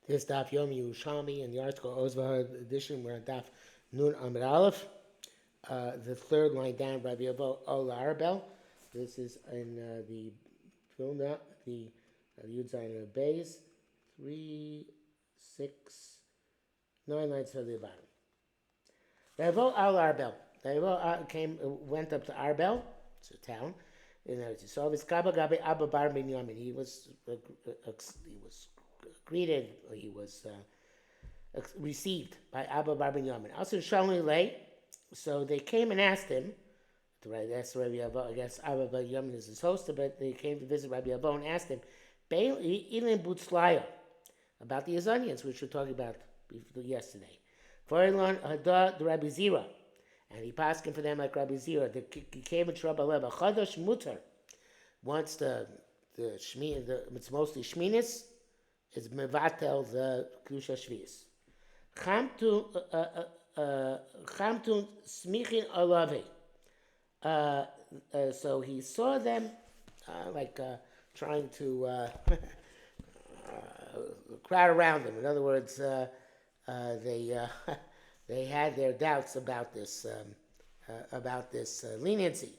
This Daf Yomi Yerushalmi and the article Ozvah edition. We're on Daf Nun Amid Aleph, the third line down, Rabbi Avo Ola Arbel. This is in the Vilna, the Yud Zayin Beis, 3, 6, 9 lines to the bottom. Rabbi Avo Ola Arbel. Rabbi went up to Arbel, it's a town, in Eretz Yisrael. His Kaba Gabi Abba Bar Binyamin. He was greeted, he was received by Abba Bar Binyamin. Also, Shalom Lay, so they came and asked him, that's Rabbi Avo, I guess Abba Bar Binyamin is his host, but they came to visit Rabbi Avo and asked him, Ilin Butzlaya, about the Azanians, which we were talking about yesterday. Forilon Hada the Rabbi Zira, and he passed him for them like Rabbi Zira. He came in trouble. Chadash Mutar. Once it's mostly Shminis, it's mevatel the Kedusha Shevi'is. Chamtun smichin alave. So he saw them trying to crowd around him. In other words, they had their doubts about this leniency.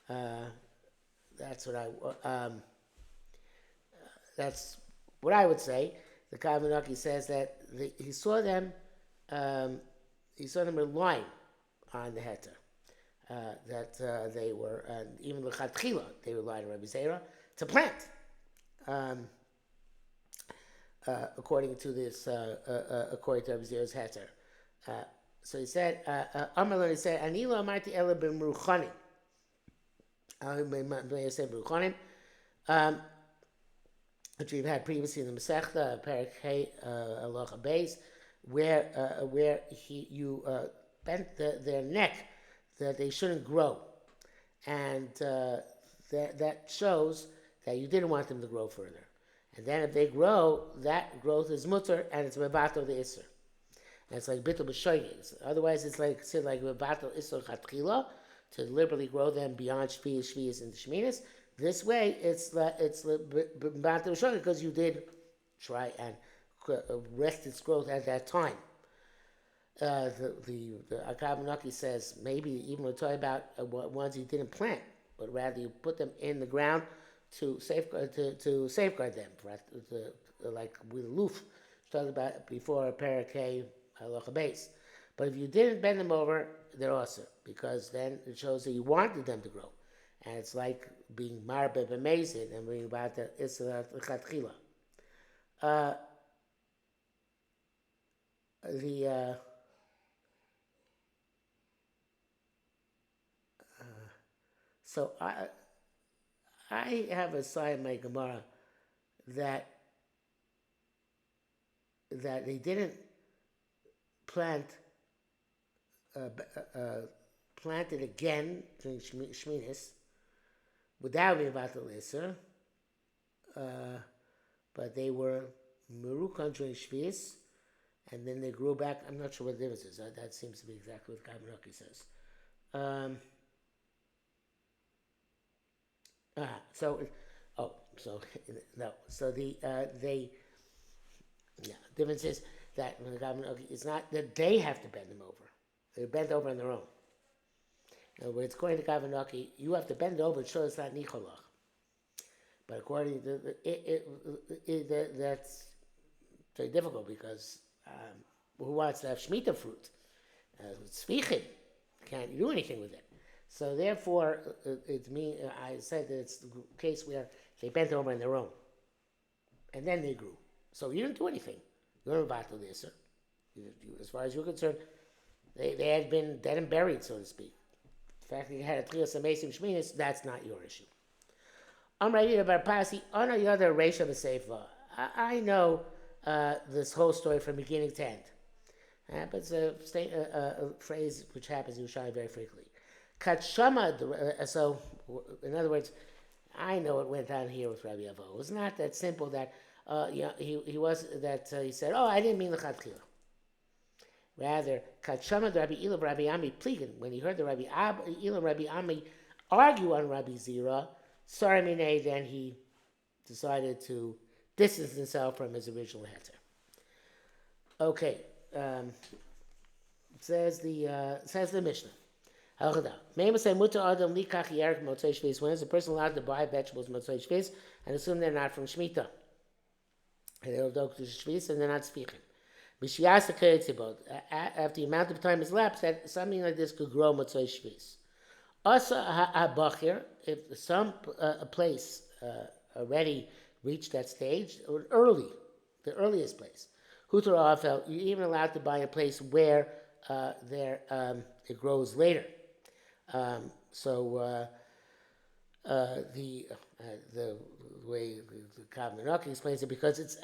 That's what I would say. The Kavanaki says that he saw them relying on the heter, that they were, and even the Chatchila, they relied on Rabbi Zera to plant. According to Rabbi Zera's heter. So he said, Amalon, he said, Anila Amarti Ela ben Meruchanim. Which we've had previously in the Masechta, Perek Hey Halacha Beis, where you bent their neck that they shouldn't grow, and that shows that you didn't want them to grow further. And then if they grow, that growth is mutter, and it's mevato the iser. And it's like bittul b'shoyes. Otherwise, it's like mevato iser chatchila, to liberally grow them beyond shvius and shminis. This way, it's mevato b'shoyes because you did try and rest its growth at that time. The Akabanaki says maybe even we're talking about ones you didn't plant, but rather you put them in the ground to safeguard them, like with loof, talked about before Parakeh Halacha Beis. But if you didn't bend them over, they're also, because then it shows that you wanted them to grow, and it's like being marbe b'mezid and being about the isra l'chatchila. So I have a side in my Gemara that they didn't plant it again during Shminis without being about the Isser, but they were Merukan during Shvius, and then they grew back. I'm not sure what the difference is. That seems to be exactly what Kabanaki says. Difference is that when the government, it's not that they have to bend them over; they're bent over on their own. In other words, according to Kavanaki, you have to bend over to show it's not nicholach. But according to that's very difficult because who wants to have shmita fruit? It's tzvichim, can't do anything with it. So therefore, I said that it's the case where they bent over on their own, and then they grew. So you didn't do anything. You weren't about to this, sir. As far as you're concerned, they had been dead and buried, so to speak. The fact that you had a trios amazing shminis, that's not your issue. I know this whole story from beginning to end. But it's a phrase which happens in Yerushalmi very frequently. So, in other words, I know what went on here with Rabbi Avo. It was not that simple that he said, "Oh, I didn't mean the Chatchila." Rather, Katshama Rabbi Ila Rabbi Ami Pligan, when he heard the Rabbi Ila Rabbi Ami argue on Rabbi Zira, Saramine, then he decided to distance himself from his original heter. Okay, says the Mishnah. When is a person allowed to buy vegetables Motzei Shvi'is and assume they're not from Shemitah? And they'll go to Shvi'is and they're not speaking. After the amount of time has elapsed, that something like this could grow Motzei Shvi'is. Also, if some place already reached that stage, or the earliest place, Hutar Afel, you're even allowed to buy a place where it grows later. The way the Kavanaki explains it, because it's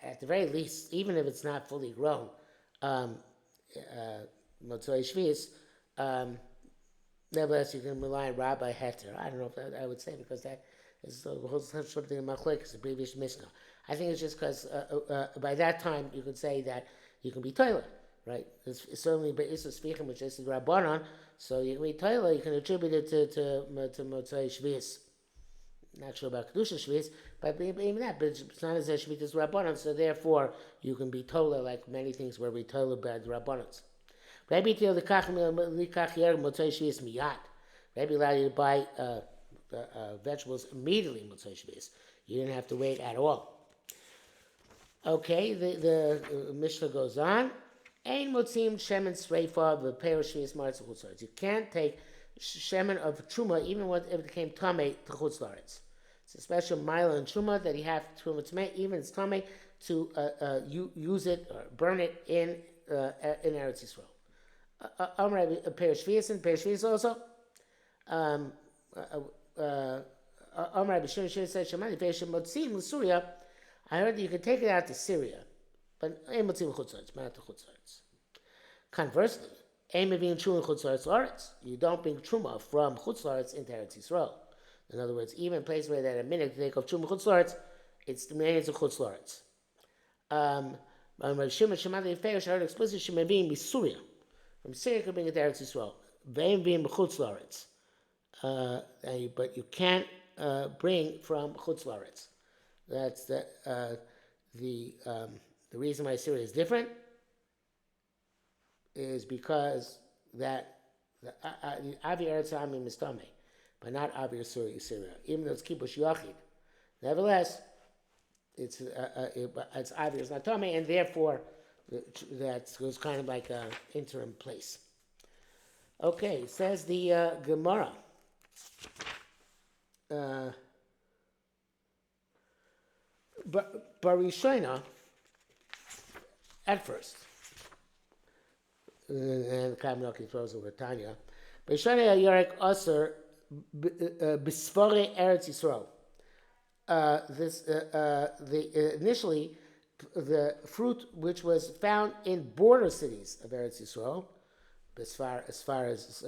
at the very least, even if it's not fully grown, Motzei Shvi'is, nevertheless, you can rely on Rabbi Heter. I don't know if that, I would say, because that is the whole sort of thing in Machlokes, the previous Mishnah. I think it's just because by that time you could say that you can be toilet, right? It's certainly Be'isa Sfichim, which is the Rabbanon, so you can be toilet, you can attribute it to Motzei Shvi'is. Not sure about Kedusha Shvi'is, but even that, but it's not as a Shvi'is Rabbanon, so therefore you can be toilet like many things where we toilet by the Rabbanons. Rabbi Til Likach Yer Motzei Shvi'is Miyad. Rabbi allowed you to buy vegetables immediately Motzei Shvi'is. You didn't have to wait at all. Okay, the Mishnah goes on. Ein motzim shemen sreifa v'peir shvi'is maretz chutz la'aretz. You can't take shemen of truma even if it became tamei to chutz la'aretz. It's a special mile in truma that you have truma tamei, even it's tamei, to use it or burn it in Eretz Yisrael. Amar peir shvi'is also. Amar B'Shimon said Shemani peir shemotzim l'Surya. I heard that you could take it out to Syria, but ein motzim chutz la'aretz, not to chutz la'aretz. Conversely, ein mevi'in truma chutz la'aretz. You don't bring truma from chutz la'aretz into Eretz Yisrael. In other words, even places where they had a minute to take of truma chutz la'aretz, it's the millions of chutz la'aretz. Rav Shimon Shemani Feish heard explicitly shemevi'in b'Suria. From Syria, you could bring it to Eretz Yisrael. Ve'im mevi'in b'chutz la'aretz. But you can't bring from chutz la'aretz. That's the reason why Syria is different is because that the Avi Eretz Ami Mistame, but not Avi Syria. Even though it's Kibush Yachid, nevertheless, it's Avi is not Tame, and therefore that was kind of like an interim place. Okay, says the Gemara. Barishona, at first, and Kaminoki throws over Tanya. Barishona Yarek Aser Bisfore Eretz Yisrael. Initially, the fruit which was found in border cities of Eretz Yisrael, as far as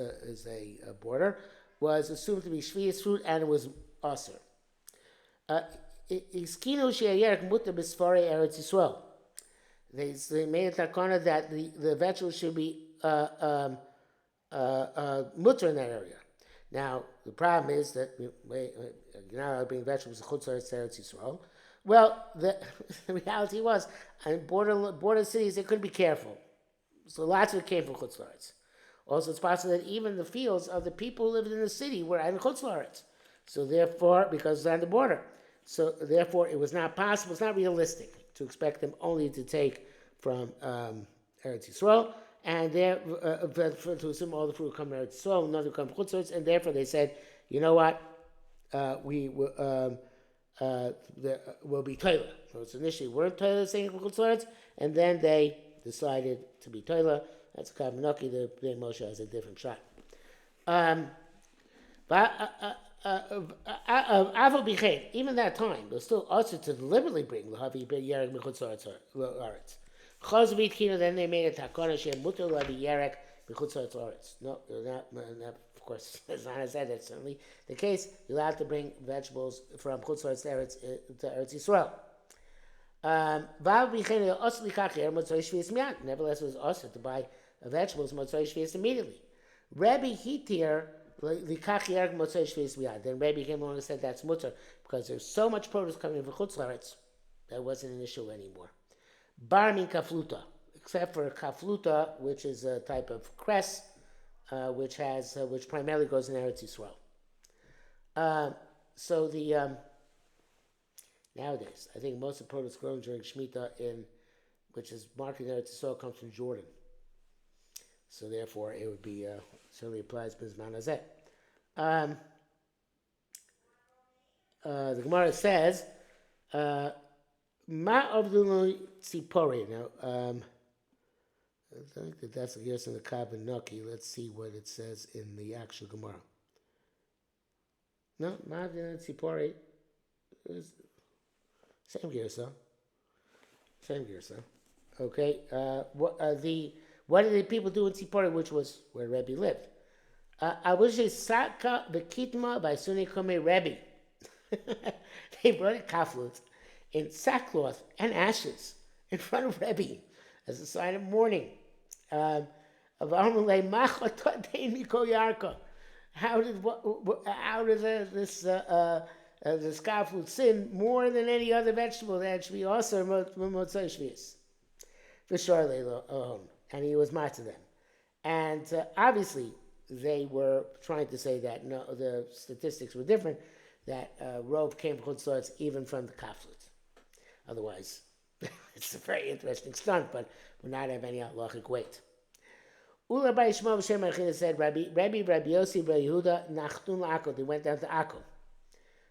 a border, was assumed to be Shvi'is fruit, and it was Aser. Iskinu she'ayerek mutter b'sfarei Eretz Yisrael. They made a takana that the vegetable should be mutter in that area. Now the problem is that you're not allowed to bring vegetables to chutz Eretz Yisrael. Well, the reality was, in border cities they couldn't be careful, so lots of it came from chutz la'aretz. Also, it's possible that even the fields of the people who lived in the city were in chutz la'aretz. So therefore, because it's on the border. So therefore, it was not possible, it's not realistic to expect them only to take from Eretz Yisrael, and to assume all the fruit will come from Eretz Yisrael, none will come from Chutz La'aretz, and therefore they said, you know what, we will be Toila. So it's initially weren't Toila saying Chutz La'aretz, and then they decided to be Toila. That's Kavanaki, the Bnei Moshe has a different shot. Even that time, they're still also to deliberately bring Lahavi Yerek Mechutz La'aretz. Chazvit Kino, then they made a takana Shem Mutter Lahavi Yerek Mechutz La'aretz. No, not, of course, it's not as that's certainly the case. You're allowed to bring vegetables from Chutz La'aretz to Eretz Yisrael. Nevertheless, it was also to buy vegetables Motzei Shvi'is immediately. Rabbi Hitir. Then Rabbi came along and said that's mutter because there's so much produce coming from Chutz La'aretz that wasn't an issue anymore. bar min kafluta, except for kafluta, which is a type of cress, which primarily grows in Eretz Yisrael. So the nowadays, I think most of the produce grown during Shemitah which is marketed in Eretz Yisrael, comes from Jordan. So therefore, it would be certainly applies Bisman Hazeh. The Gemara says, "Ma Avdullah Tzipori." Now, I think that's the yes in the Kaban Nuki. Let's see what it says in the actual Gemara. No, Ma Avdullah Tzipori is same Gersa. Same Gersa. Okay. What did the people do in Tzipori, which was where Rebbe lived? I wish they Saka Bekitma by Sunni Kome Rebbe. They brought a kaflut in sackcloth and ashes in front of Rebbe as a sign of mourning. How did this kaflut sin more than any other vegetable that should be also Motzei Shevi'is? And he was mad to them. And obviously, they were trying to say that no, the statistics were different, that Rove came from Chutzlotz even from the kaflut. Otherwise, it's a very interesting stunt, but would not have any halachic weight. Ula by Yishmael B'Shem Achina said, Rabbi Yossi, Rabbi Yehuda, Nachtun Akko. They went down to Akko.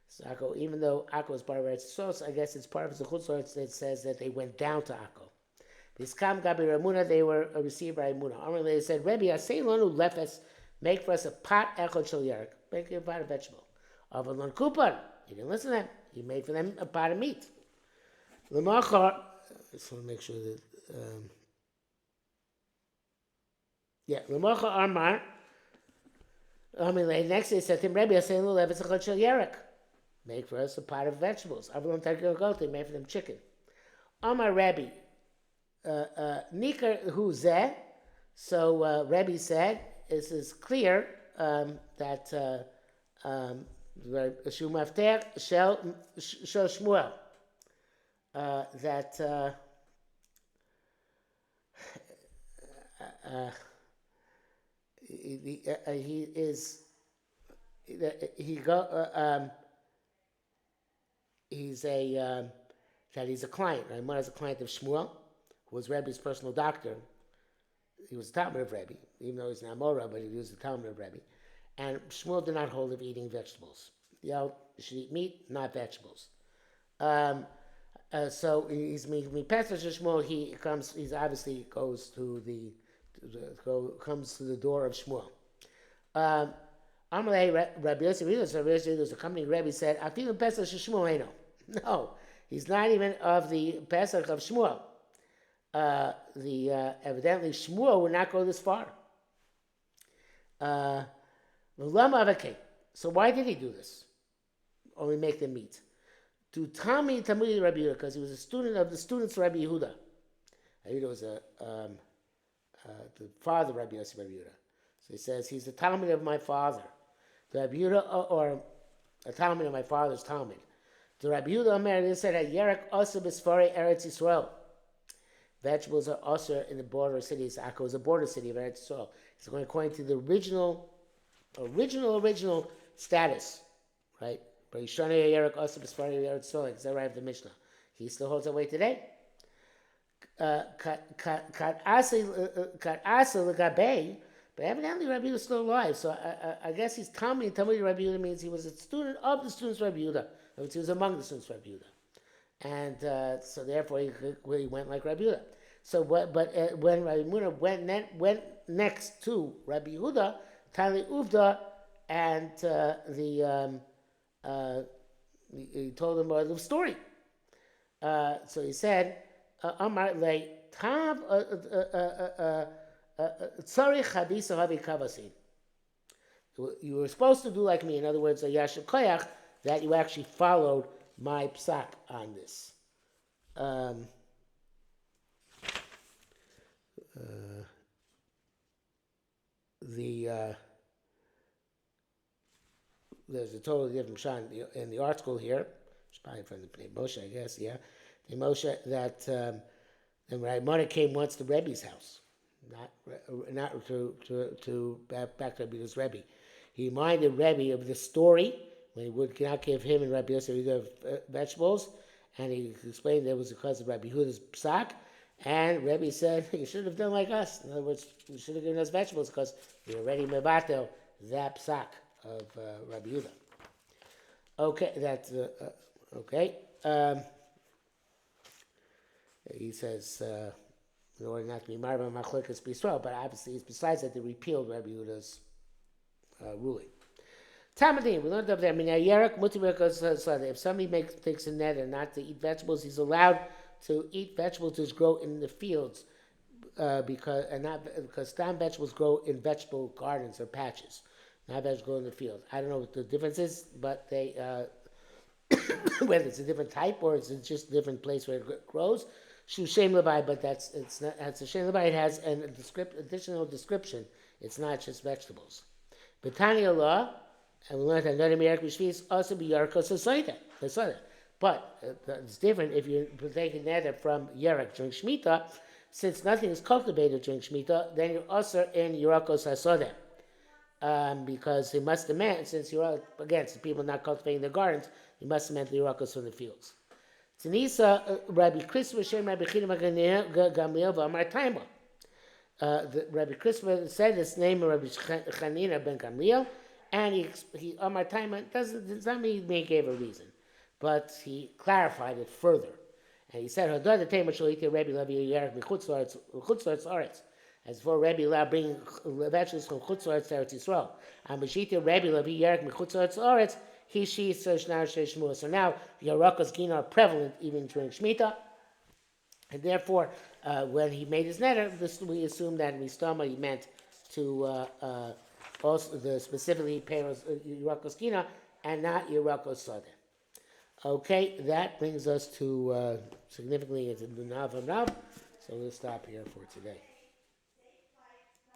So Akko, even though Akko is part of Eretz Yisrael, I guess it's part of the Chutzlotz. It says that they went down to Akko. Biskam Gabi Ramuna, they were received by Ramuna. Amr, they said, Rebbe, Asay Lonu Lefes, make for us a pot echod shel yarek. Make a pot of vegetable. Avalon Kupar, he didn't listen to them. He made for them a pot of meat. Lemachar, I just want to make sure that, Lemachar Amar, next day said to him, Rebbe, Asay Lonu Lefes echod shel yarek. Make for us a pot of vegetables. Avalon Tarkil they made for them chicken. Amar Rebbe, Nikar hu zeh. So Rebbe said, this is clear that Shu Mafter Shel Shmuel, that he is he's a client. Raimon is a client of Shmuel, who was Rebbe's personal doctor. He was the Talmud of Rebbe, even though he's an Amora, but he was the Talmud of Rebbe. And Shmuel did not hold of eating vegetables. You should eat meat, not vegetables. So he's Pesach Shmuel. He obviously goes to comes to the door of Shmuel. Amalei Rabbi Yossi, there's a company Rebbe said, I feel Pesach Shmuel. No, he's not even of the Pesach of Shmuel. Evidently Shmuel would not go this far. So why did he do this? Only make them meat. To Talmid Talmudi Rabbi Yehuda, because he was a student of the students of Rabbi Yehuda. Yehuda was the father of Rabbi Yossi Rabbi Yehuda. So he says he's the Talmud of my father. The Rabbi Yehuda, or a Talmud of my father's Talmud. The Rabbi Yehuda Omer said, "Yerek also b'sfarei Eretz Yisrael." Vegetables are also in the border cities. Akko is a border city of Eretz Yisrael. It's going according to the original status, right? But Yishana Yerek also b'sfarei Eretz Yisrael, because I arrived the Mishnah. He still holds that way today. Kat asa l'gabei, but evidently Rabbi Yehuda is still alive. So I guess he's Talmud Rabbi Yehuda means he was a student of the students of Rabbi Yehuda. He was among the students of Rabbi Yehuda. And so therefore he went like Rabbi Yehuda. So when Rabbi Yehuda went next to Rabbi Yehuda, Tali Uvda, and he told him the story. So he said, Amar le tav tzarich hadisa havi kavasin. You were supposed to do like me. In other words, a yashem koyach, that you actually followed my psak on this. There's a totally different shot in the article here. It's probably from the Moshe, I guess. Yeah, the Moshe that And Raimona came once to Rebbe's house, not to back to Rebbe's Rebbe. He reminded Rebbe of the story when he would not give him and Rabbi Yosef either vegetables, and he explained that it was because of Rabbi Huda's psak. And Rebbe said, "You should have done like us. In other words, you should have given us vegetables because we already mevatel that psak of Rabbi Huda." Okay, that's okay. He says, in order not to be married by Machlokes B'Yisrael, but obviously, it's besides that they repealed Rabbi Huda's ruling. Tamadim, we learned up there. If somebody takes a net and not to eat vegetables, he's allowed to eat vegetables which grow in the fields, because stam vegetables grow in vegetable gardens or patches, not vegetables grow in the field. I don't know what the difference is, but they whether it's a different type or it's just a different place where it grows. Shushem Levi, but that's a Shem Levi. It has an additional description. It's not just vegetables. Betania law, and we learned that another Yerushalmi Shevi'is also be Yarkos Hasoda. But it's different if you're taking nether from Yerek during Shemitah. Since nothing is cultivated during Shemitah, then you're also in Yarkos Hasoda. Because he must demand, since you're against people not cultivating their gardens, he must demand the Yarkos from the fields. Tanisa, Rabbi Christopher Shem Rabbi Chidim Gamliel V'Amar Taima. Rabbi Christopher said his name Rabbi Chanina ben Gamliel, and he Amar Taima does not mean he gave a reason, but he clarified it further. And he said, Hadar the Taima shall eat Rabbi Levi Yerech B'Chutz La'aretz. As for Rabbi La bringing vegetables from Chutz La'aretz to Eretz Yisrael, and B'Shita Rabbi Levi Yerech B'Chutz La'aretz, so now Yarakos Gina are prevalent even during Shemitah, and therefore, when he made his neder, we assume that Mistama he meant to also specifically Yarakos Gina and not Yarakos Sadeh. Okay, that brings us to significantly into the Nav. So we'll stop here for today.